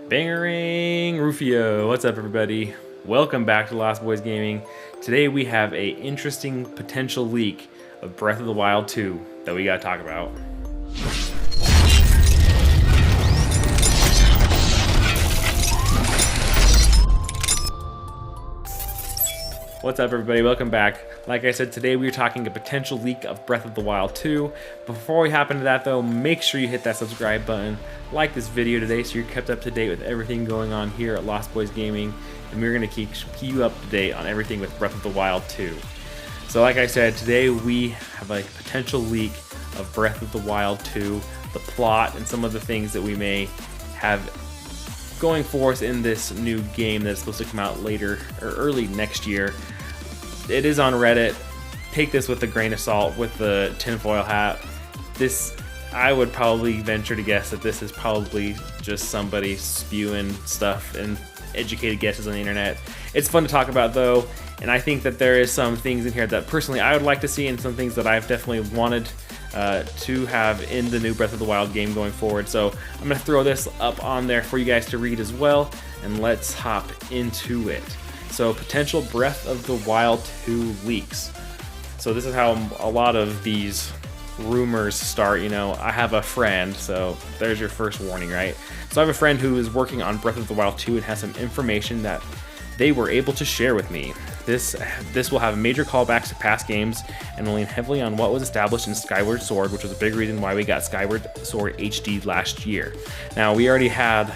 Bangering Rufio, what's up everybody? Welcome back to Lost Boys Gaming. Today we have a interesting potential leak of Breath of the Wild 2 that we gotta talk about. What's up everybody, welcome back. Like I said, today we are talking a potential leak of Breath of the Wild 2. Before we hop into that though, make sure you hit that subscribe button, like this video today so you're kept up to date with everything going on here at Lost Boys Gaming, and we're gonna keep you up to date on everything with Breath of the Wild 2. So like I said, today we have a potential leak of Breath of the Wild 2, the plot, and some of the things that we may have going for us in this new game that's supposed to come out later or early next year. It is on Reddit. Take this with a grain of salt, with the tinfoil hat. I would probably venture to guess that this is probably just somebody spewing stuff and educated guesses on the internet. It's fun to talk about though, and I think that there is some things in here that personally I would like to see, and some things that I've definitely wanted to have in the new Breath of the Wild game going forward. So I'm going to throw this up on there for you guys to read as well, and let's hop into it. So potential Breath of the Wild 2 leaks. So this is how a lot of these rumors start. You know, I have a friend, so there's your first warning, right? So I have a friend who is working on Breath of the Wild 2 and has some information that they were able to share with me. This will have major callbacks to past games and will lean heavily on what was established in Skyward Sword, which was a big reason why we got Skyward Sword HD last year. Now, we already had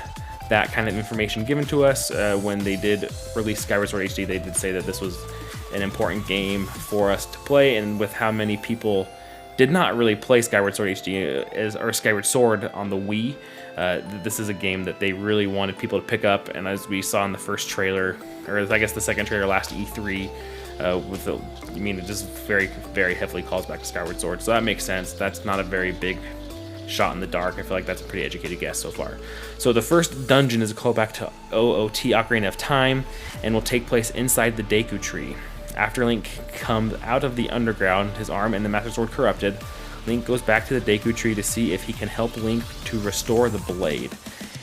that kind of information given to us when they did release Skyward Sword HD. They did say that this was an important game for us to play, and with how many people did not really play Skyward Sword HD or Skyward Sword on the Wii, this is a game that they really wanted people to pick up. And as we saw in the first trailer, or I guess the second trailer last E3, it just very, very heavily calls back to Skyward Sword. So that makes sense. That's not a very big shot in the dark. I feel like that's a pretty educated guess so far. So the first dungeon is a callback to OOT Ocarina of Time and will take place inside the Deku Tree. After Link comes out of the underground, his arm and the Master Sword corrupted, Link goes back to the Deku Tree to see if he can help Link to restore the blade.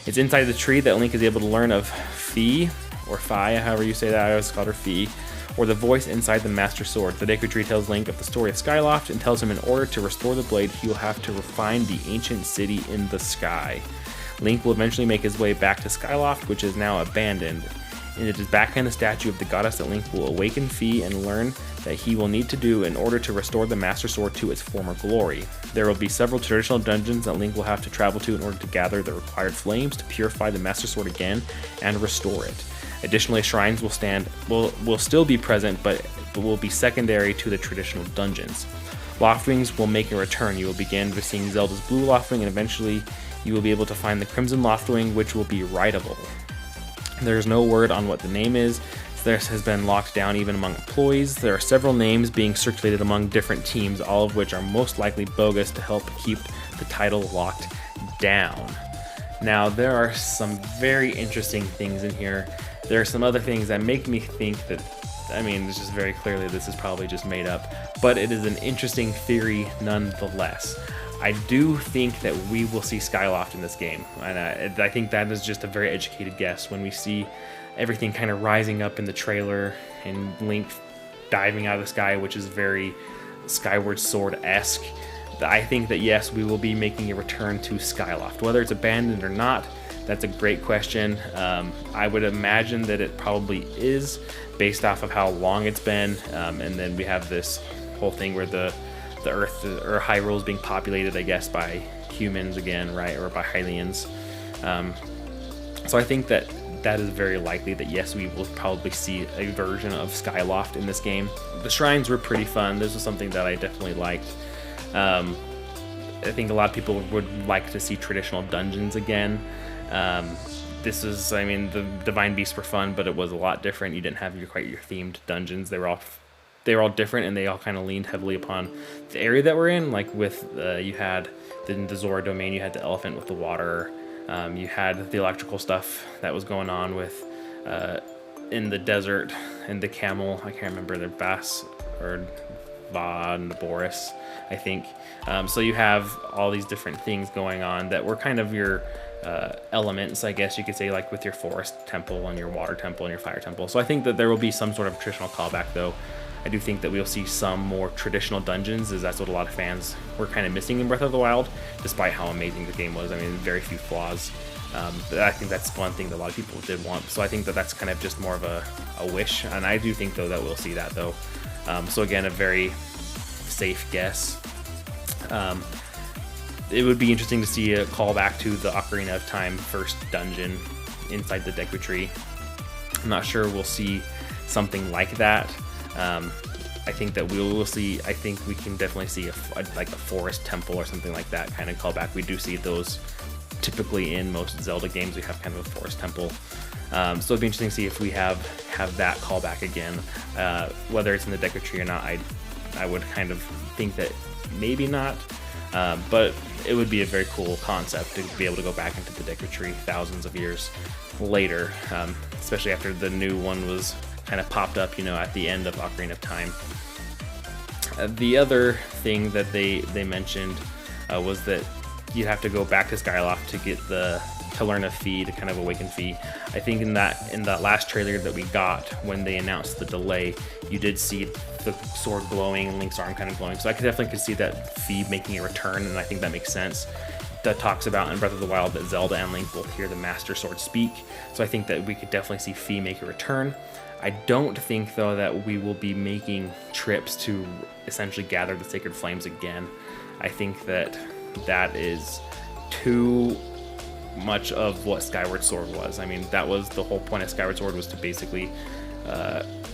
It's inside the tree that Link is able to learn of Fi, or Fi, however you say that. I always called her Fi, or the voice inside the Master Sword. The Deku Tree tells Link of the story of Skyloft and tells him in order to restore the blade, he will have to find the ancient city in the sky. Link will eventually make his way back to Skyloft, which is now abandoned, and it is back in the statue of the goddess that Link will awaken Fi and learn that he will need to do in order to restore the Master Sword to its former glory. There will be several traditional dungeons that Link will have to travel to in order to gather the required flames to purify the Master Sword again and restore it. Additionally, shrines will still be present, but will be secondary to the traditional dungeons. Loftwings will make a return. You will begin by seeing Zelda's blue Loftwing, and eventually you will be able to find the Crimson Loftwing, which will be rideable. There is no word on what the name is. This has been locked down even among employees. There are several names being circulated among different teams, all of which are most likely bogus to help keep the title locked down. Now, there are some very interesting things in here. There are some other things that make me think that, it's just very clearly this is probably just made up, but it is an interesting theory nonetheless. I do think that we will see Skyloft in this game, and I think that is just a very educated guess when we see everything kind of rising up in the trailer and Link diving out of the sky, which is very Skyward Sword-esque. I think that yes, we will be making a return to Skyloft. Whether it's abandoned or not, that's a great question. I would imagine that it probably is, based off of how long it's been, and then we have this whole thing where the Earth, or Hyrule, is being populated, I guess, by humans again, right, or by Hylians. So I think that is very likely that yes, we will probably see a version of Skyloft in this game. The shrines were pretty fun. This was something that I definitely liked. I think a lot of people would like to see traditional dungeons again. The Divine Beasts were fun, but it was a lot different. You didn't have your themed dungeons. They were all different, and they all kind of leaned heavily upon the area that we're in. Like with you had the Zora domain, you had the elephant with the water. You had the electrical stuff that was going on with in the desert, and the camel. I can't remember their Bass or Va and Boris, I think. So you have all these different things going on that were kind of your elements, I guess you could say, like with your forest temple and your water temple and your fire temple. So I think that there will be some sort of traditional callback, though. I do think that we'll see some more traditional dungeons, as that's what a lot of fans were kind of missing in Breath of the Wild, despite how amazing the game was. I mean, very few flaws. But I think that's one thing that a lot of people did want. So I think that that's kind of just more of a wish, and I do think, though, that we'll see that, though. So again, a very safe guess. It would be interesting to see a callback to the Ocarina of Time first dungeon inside the Deku Tree. I'm not sure we'll see something like that. I think that we will see. I think we can definitely see like a forest temple or something like that kind of callback. We do see those typically in most Zelda games. We have kind of a forest temple. So it'd be interesting to see if we have that callback again. Whether it's in the Deku Tree or not, I would kind of think that maybe not. But it would be a very cool concept to be able to go back into the Deku Tree thousands of years later, especially after the new one was kind of popped up, at the end of Ocarina of Time. The other thing that they mentioned was that you'd have to go back to Skyloft to get to learn a fee, to kind of awaken fee. I think in that last trailer that we got, when they announced the delay, you did see the sword glowing and Link's arm kind of glowing. So I definitely could see that fee making a return, and I think that makes sense. That talks about in Breath of the Wild that Zelda and Link both hear the Master Sword speak. So I think that we could definitely see fee make a return. I don't think, though, that we will be making trips to essentially gather the Sacred Flames again. I think that is too much of what Skyward Sword was. I mean, that was the whole point of Skyward Sword, was to basically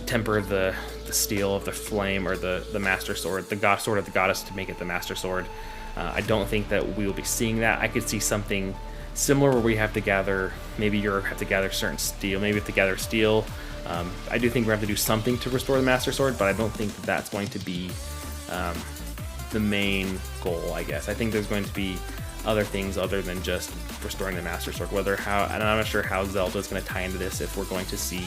temper the steel of the flame, or the Master Sword, the sword of the goddess, to make it the Master Sword. I don't think that we will be seeing that. I could see something similar where we have to gather, maybe you have to gather certain steel, maybe we have to gather steel. I do think we're going to have to do something to restore the Master Sword, but I don't think that's going to be the main goal, I guess. I think there's going to be other things other than just restoring the Master Sword. And I'm not sure how Zelda is going to tie into this, if we're going to see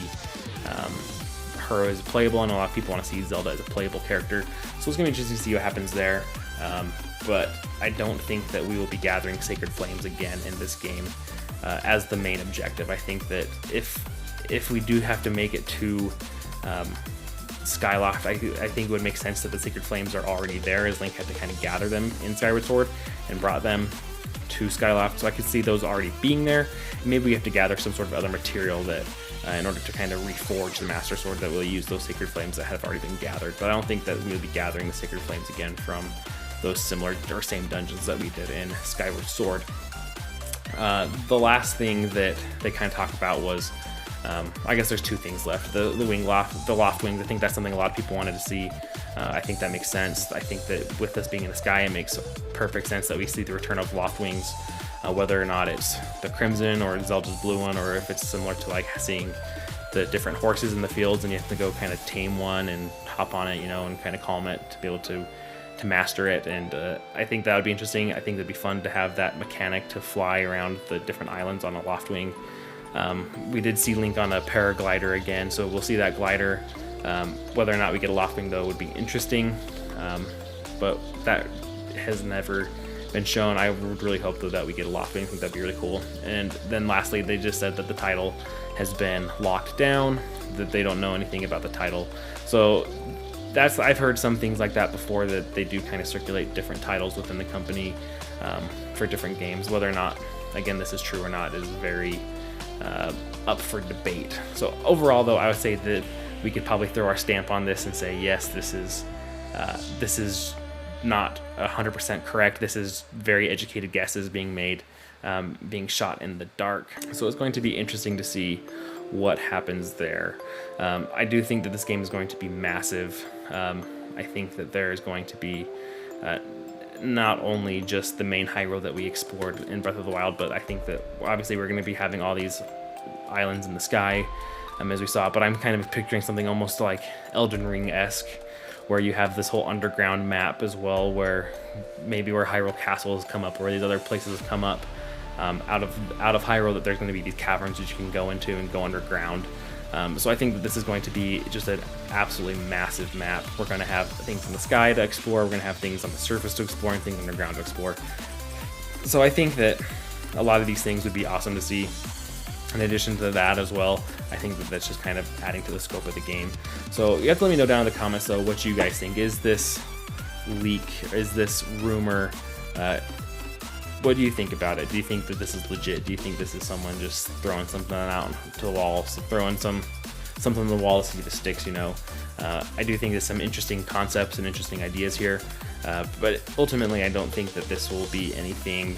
her as playable. And a lot of people want to see Zelda as a playable character, so it's going to be interesting to see what happens there. But I don't think that we will be gathering Sacred Flames again in this game as the main objective. I think that if we do have to make it to Skyloft, I think it would make sense that the Sacred Flames are already there, as Link had to kind of gather them in Skyward Sword and brought them to Skyloft. So I could see those already being there. Maybe we have to gather some sort of other material that in order to kind of reforge the Master Sword, that will use those Sacred Flames that have already been gathered. But I don't think that we'll be gathering the Sacred Flames again from those similar or same dungeons that we did in Skyward Sword. The last thing that they kind of talked about was, I guess there's two things left. The loft wings. I think that's something a lot of people wanted to see. I think that makes sense. I think that with us being in the sky, it makes perfect sense that we see the return of loft wings, whether or not it's the Crimson or Zelda's blue one, or if it's similar to like seeing the different horses in the fields and you have to go kind of tame one and hop on it, and kind of calm it to be able to master it. And I think that would be interesting. I think it'd be fun to have that mechanic to fly around the different islands on a loft wing. We did see Link on a paraglider again, so we'll see that glider. Whether or not we get a loft wing, though, would be interesting, but that has never been shown. I would really hope, though, that we get a loft wing. I think that'd be really cool. And then lastly, they just said that the title has been locked down, that they don't know anything about the title. So I've heard some things like that before, that they do kind of circulate different titles within the company for different games. Whether or not, again, this is true or not is very up for debate. So overall, though, I would say that we could probably throw our stamp on this and say, yes, this is not 100% correct. This is very educated guesses being made, being shot in the dark. So it's going to be interesting to see what happens there. I do think that this game is going to be massive. I think that there is going to be not only just the main Hyrule that we explored in Breath of the Wild, but I think that obviously we're going to be having all these islands in the sky, as we saw. But I'm kind of picturing something almost like Elden Ring-esque, where you have this whole underground map as well, where maybe where Hyrule Castle has come up, or these other places have come up out of Hyrule, that there's going to be these caverns that you can go into and go underground. So I think that this is going to be just an absolutely massive map. We're going to have things in the sky to explore, we're going to have things on the surface to explore, and things underground to explore. So I think that a lot of these things would be awesome to see. In addition to that as well, I think that that's just kind of adding to the scope of the game. So you have to let me know down in the comments though what you guys think. Is this leak, is this rumor, what do you think about it? Do you think that this is legit? Do you think this is someone just throwing something out to the wall, throwing something on the wall to see if it sticks, you know? I do think there's some interesting concepts and interesting ideas here, but ultimately I don't think that this will be anything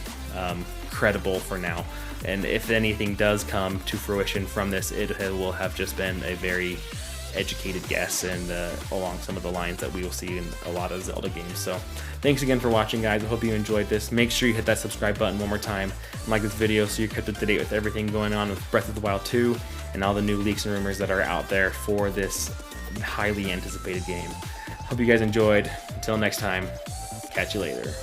credible for now. And if anything does come to fruition from this, it will have just been a very educated guess and along some of the lines that we will see in a lot of Zelda games. So thanks again for watching, guys. I hope you enjoyed this. Make sure you hit that subscribe button one more time and like this video so you're kept up to date with everything going on with Breath of the Wild 2 and all the new leaks and rumors that are out there for this highly anticipated game. Hope you guys enjoyed. Until next time, catch you later.